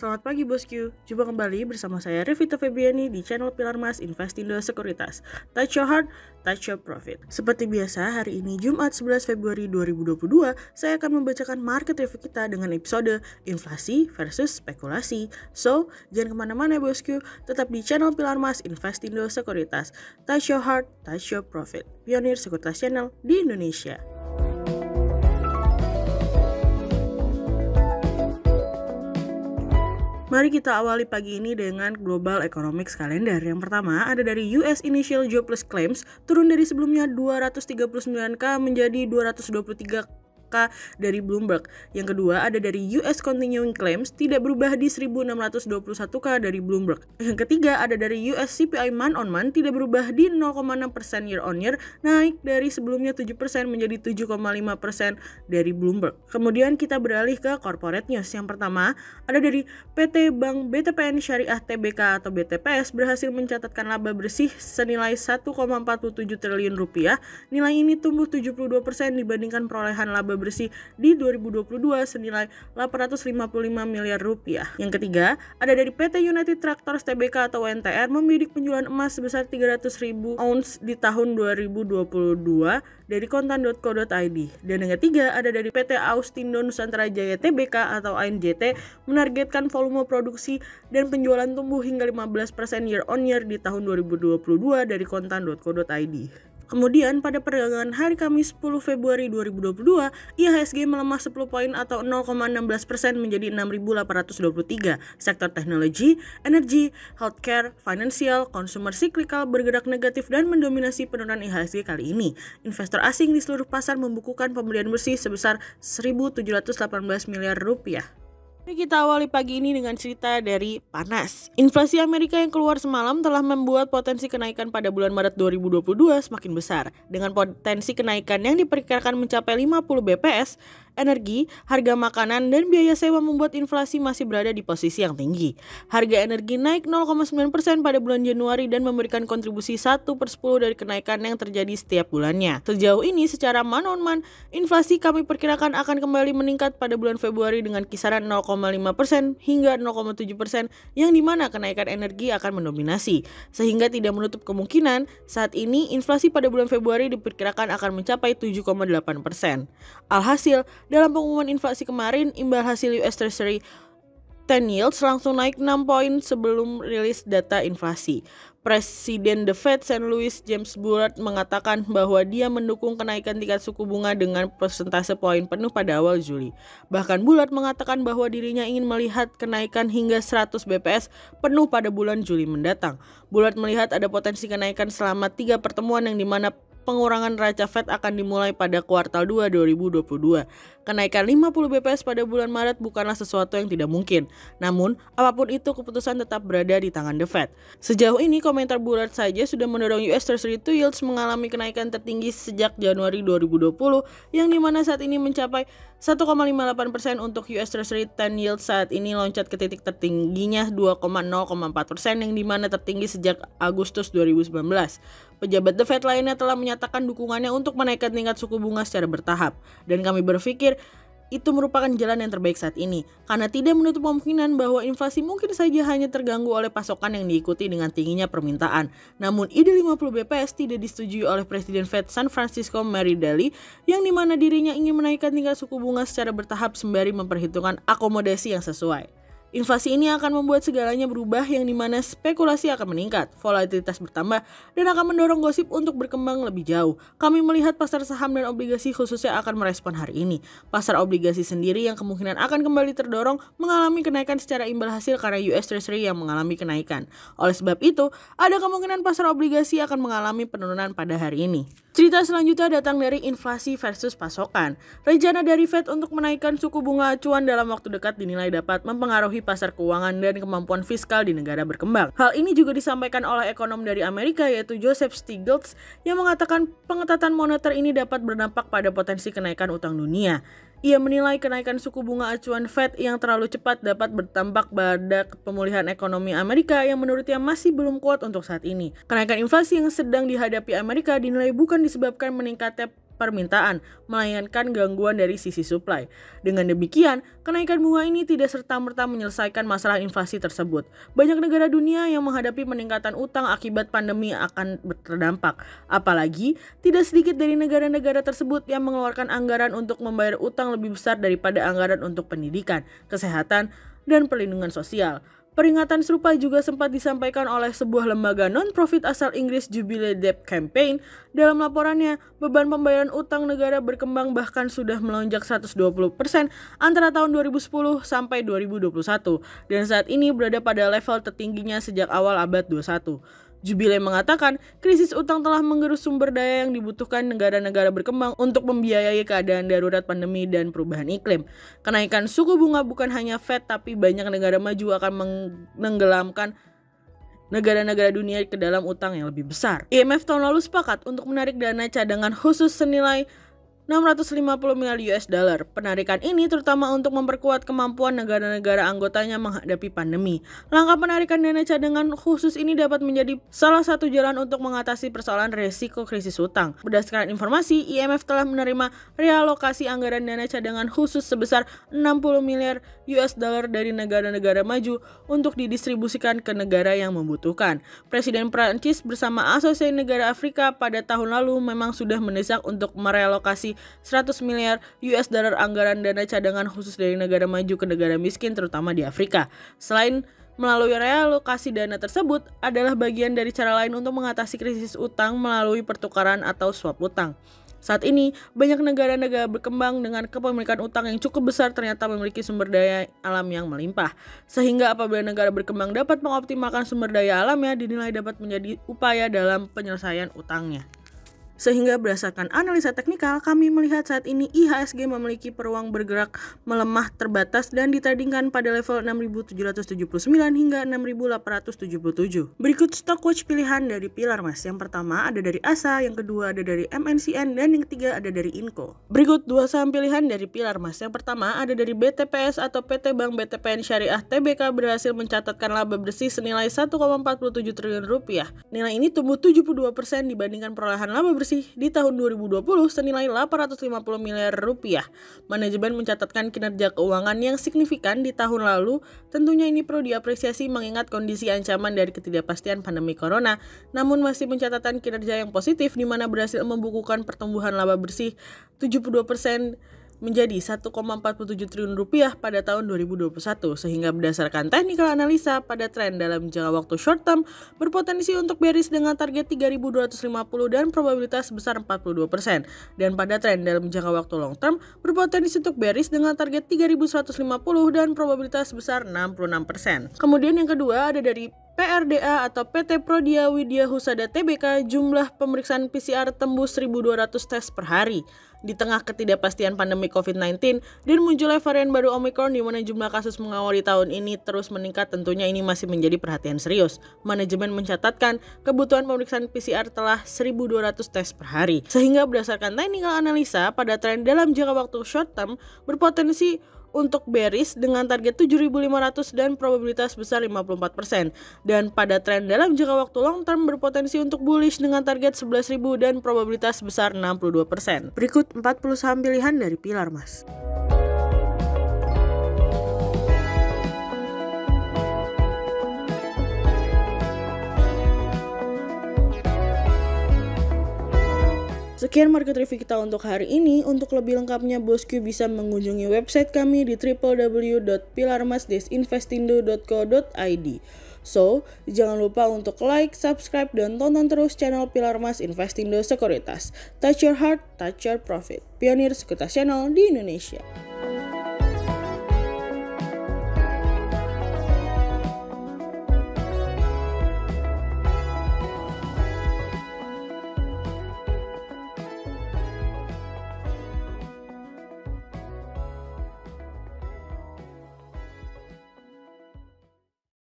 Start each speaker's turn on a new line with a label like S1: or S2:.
S1: Selamat pagi bosku, jumpa kembali bersama saya Revita Febriani di channel Pilar Mas Investindo Sekuritas. Touch your heart, touch your profit. Seperti biasa, hari ini Jumat 11 Februari 2022, saya akan membacakan market review kita dengan episode inflasi versus spekulasi. So, jangan kemana-mana bosku, tetap di channel Pilar Mas Investindo Sekuritas. Touch your heart, touch your profit. Pionir Sekuritas Channel di Indonesia. Mari kita awali pagi ini dengan Global Economics Calendar. Yang pertama ada dari US Initial Jobless Claims turun dari sebelumnya 239k menjadi 223k dari Bloomberg. Yang kedua ada dari US Continuing Claims tidak berubah di 1621k dari Bloomberg. Yang ketiga ada dari US CPI month on month tidak berubah di 0,6% year on year, naik dari sebelumnya 7% menjadi 7,5% dari Bloomberg. Kemudian kita beralih ke corporate news. Yang pertama ada dari PT Bank BTPN Syariah Tbk atau BTPS berhasil mencatatkan laba bersih senilai 1,47 triliun rupiah. Nilai ini tumbuh 72% dibandingkan perolehan laba bersih di 2022 senilai 855 miliar rupiah. Yang ketiga, ada dari PT United Tractors Tbk atau UNTR membidik penjualan emas sebesar 300.000 ounce di tahun 2022 dari kontan.co.id. Dan yang ketiga, ada dari PT Austindo Nusantara Jaya Tbk atau ANJT menargetkan volume produksi dan penjualan tumbuh hingga 15% year on year di tahun 2022 dari kontan.co.id. Kemudian pada perdagangan hari Kamis 10 Februari 2022, IHSG melemah 10 poin atau 0,16% menjadi 6.823. Sektor teknologi, energi, healthcare, financial, consumer cyclical bergerak negatif dan mendominasi penurunan IHSG kali ini. Investor asing di seluruh pasar membukukan pembelian bersih sebesar 1.718 miliar rupiah. Mari kita awali pagi ini dengan cerita dari panas. Inflasi Amerika yang keluar semalam telah membuat potensi kenaikan pada bulan Maret 2022 semakin besar. Dengan potensi kenaikan yang diperkirakan mencapai 50 BPS, energi, harga makanan, dan biaya sewa membuat inflasi masih berada di posisi yang tinggi. Harga energi naik 0,9% pada bulan Januari dan memberikan kontribusi 1/10 dari kenaikan yang terjadi setiap bulannya. Sejauh ini secara month on month, inflasi kami perkirakan akan kembali meningkat pada bulan Februari dengan kisaran 0,5% hingga 0,7% yang dimana kenaikan energi akan mendominasi. Sehingga tidak menutup kemungkinan saat ini inflasi pada bulan Februari diperkirakan akan mencapai 7,8%. Alhasil, dalam pengumuman inflasi kemarin, imbal hasil US Treasury 10 yields langsung naik 6 poin sebelum rilis data inflasi. Presiden The Fed St. Louis James Bullard mengatakan bahwa dia mendukung kenaikan tingkat suku bunga dengan persentase poin penuh pada awal Juli. Bahkan Bullard mengatakan bahwa dirinya ingin melihat kenaikan hingga 100 BPS penuh pada bulan Juli mendatang. Bullard melihat ada potensi kenaikan selama 3 pertemuan yang dimana pengurangan raca Fed akan dimulai pada kuartal 2 2022. Kenaikan 50 BPS pada bulan Maret bukanlah sesuatu yang tidak mungkin. Namun, apapun itu keputusan tetap berada di tangan The Fed. Sejauh ini komentar Bullard saja sudah mendorong US Treasury 2 yields mengalami kenaikan tertinggi sejak Januari 2020 yang dimana saat ini mencapai 1,58% untuk US Treasury 10 yield saat ini loncat ke titik tertingginya 2,04% yang dimana tertinggi sejak Agustus 2019. Pejabat The Fed lainnya telah menyatakan dukungannya untuk menaikkan tingkat suku bunga secara bertahap. Dan kami berpikir itu merupakan jalan yang terbaik saat ini, karena tidak menutup kemungkinan bahwa inflasi mungkin saja hanya terganggu oleh pasokan yang diikuti dengan tingginya permintaan. Namun ide 50 BPS tidak disetujui oleh Presiden Fed San Francisco Mary Daly, yang dimana dirinya ingin menaikkan tingkat suku bunga secara bertahap sembari memperhitungkan akomodasi yang sesuai. Inflasi ini akan membuat segalanya berubah yang dimana spekulasi akan meningkat, volatilitas bertambah, dan akan mendorong gosip untuk berkembang lebih jauh. Kami melihat pasar saham dan obligasi khususnya akan merespon hari ini. Pasar obligasi sendiri yang kemungkinan akan kembali terdorong mengalami kenaikan secara imbal hasil karena US Treasury yang mengalami kenaikan. Oleh sebab itu, ada kemungkinan pasar obligasi akan mengalami penurunan pada hari ini. Cerita selanjutnya datang dari inflasi versus pasokan. Rencana dari Fed untuk menaikkan suku bunga acuan dalam waktu dekat dinilai dapat mempengaruhi pasar keuangan dan kemampuan fiskal di negara berkembang. Hal ini juga disampaikan oleh ekonom dari Amerika yaitu Joseph Stiglitz yang mengatakan pengetatan moneter ini dapat berdampak pada potensi kenaikan utang dunia. Ia menilai kenaikan suku bunga acuan Fed yang terlalu cepat dapat berdampak pada pemulihan ekonomi Amerika yang menurutnya masih belum kuat untuk saat ini. Kenaikan inflasi yang sedang dihadapi Amerika dinilai bukan disebabkan meningkatnya permintaan, melainkan gangguan dari sisi supply. Dengan demikian, kenaikan bunga ini tidak serta-merta menyelesaikan masalah inflasi tersebut. Banyak negara dunia yang menghadapi peningkatan utang akibat pandemi akan terdampak. Apalagi, tidak sedikit dari negara-negara tersebut yang mengeluarkan anggaran untuk membayar utang lebih besar daripada anggaran untuk pendidikan, kesehatan, dan perlindungan sosial. Peringatan serupa juga sempat disampaikan oleh sebuah lembaga non-profit asal Inggris, Jubilee Debt Campaign. Dalam laporannya, beban pembayaran utang negara berkembang bahkan sudah melonjak 120% antara tahun 2010 sampai 2021 dan saat ini berada pada level tertingginya sejak awal abad 21. Jubilee mengatakan krisis utang telah menggerus sumber daya yang dibutuhkan negara-negara berkembang untuk membiayai keadaan darurat pandemi dan perubahan iklim. Kenaikan suku bunga bukan hanya Fed, tapi banyak negara maju akan menenggelamkan negara-negara dunia ke dalam utang yang lebih besar. IMF tahun lalu sepakat untuk menarik dana cadangan khusus senilai 650 miliar US dollar. Penarikan ini terutama untuk memperkuat kemampuan negara-negara anggotanya menghadapi pandemi. Langkah penarikan dana cadangan khusus ini dapat menjadi salah satu jalan untuk mengatasi persoalan resiko krisis utang. Berdasarkan informasi, IMF telah menerima realokasi anggaran dana cadangan khusus sebesar 60 miliar US dollar dari negara-negara maju untuk didistribusikan ke negara yang membutuhkan. Presiden Prancis bersama Asosiasi Negara Afrika pada tahun lalu memang sudah mendesak untuk merelokasi 100 miliar US dollar anggaran dana cadangan khusus dari negara maju ke negara miskin terutama di Afrika. Selain melalui realokasi dana tersebut adalah bagian dari cara lain untuk mengatasi krisis utang melalui pertukaran atau swap utang. Saat ini, banyak negara-negara berkembang dengan kepemilikan utang yang cukup besar ternyata memiliki sumber daya alam yang melimpah. Sehingga apabila negara berkembang dapat mengoptimalkan sumber daya alamnya, dinilai dapat menjadi upaya dalam penyelesaian utangnya. Sehingga berdasarkan analisa teknikal, kami melihat saat ini IHSG memiliki peluang bergerak melemah terbatas dan ditradingkan pada level 6.779 hingga 6.877. Berikut stock watch pilihan dari Pilar Mas. Yang pertama ada dari ASA, yang kedua ada dari MNCN, dan yang ketiga ada dari Inco. Berikut dua saham pilihan dari Pilar Mas. Yang pertama ada dari BTPS atau PT Bank BTPN Syariah Tbk berhasil mencatatkan laba bersih senilai 1,47 triliun rupiah. Nilai ini tumbuh 72% dibandingkan perolehan laba bersih di tahun 2020 senilai 850 miliar rupiah. Manajemen mencatatkan kinerja keuangan yang signifikan di tahun lalu. Tentunya ini perlu diapresiasi mengingat kondisi ancaman dari ketidakpastian pandemi corona, namun masih mencatatkan kinerja yang positif di mana berhasil membukukan pertumbuhan laba bersih 72% menjadi 1,47 triliun rupiah pada tahun 2021, sehingga berdasarkan technical analisa pada tren dalam jangka waktu short term berpotensi untuk bearish dengan target 3.250 dan probabilitas sebesar 42%, dan pada tren dalam jangka waktu long term berpotensi untuk bearish dengan target 3.150 dan probabilitas sebesar 66%. Kemudian yang kedua ada dari PRDA atau PT Prodia Widya Husada Tbk. Jumlah pemeriksaan PCR tembus 1.200 tes per hari. Di tengah ketidakpastian pandemi COVID-19 dan munculnya varian baru Omicron di mana jumlah kasus mengawali tahun ini terus meningkat, tentunya ini masih menjadi perhatian serius. Manajemen mencatatkan kebutuhan pemeriksaan PCR telah 1.200 tes per hari. Sehingga berdasarkan technical analisa pada tren dalam jangka waktu short term berpotensi untuk bearish dengan target 7.500 dan probabilitas besar 54%. Dan pada tren dalam jangka waktu long term berpotensi untuk bullish dengan target 11.000 dan probabilitas besar 62%. Berikut 40 saham pilihan dari Pilar Mas. Sekian market review kita untuk hari ini. Untuk lebih lengkapnya bosku bisa mengunjungi website kami di www.pilarmas-investindo.co.id. So, jangan lupa untuk like, subscribe, dan tonton terus channel Pilar Mas Investindo Sekuritas. Touch your heart, touch your profit. Pionir Sekuritas Channel di Indonesia.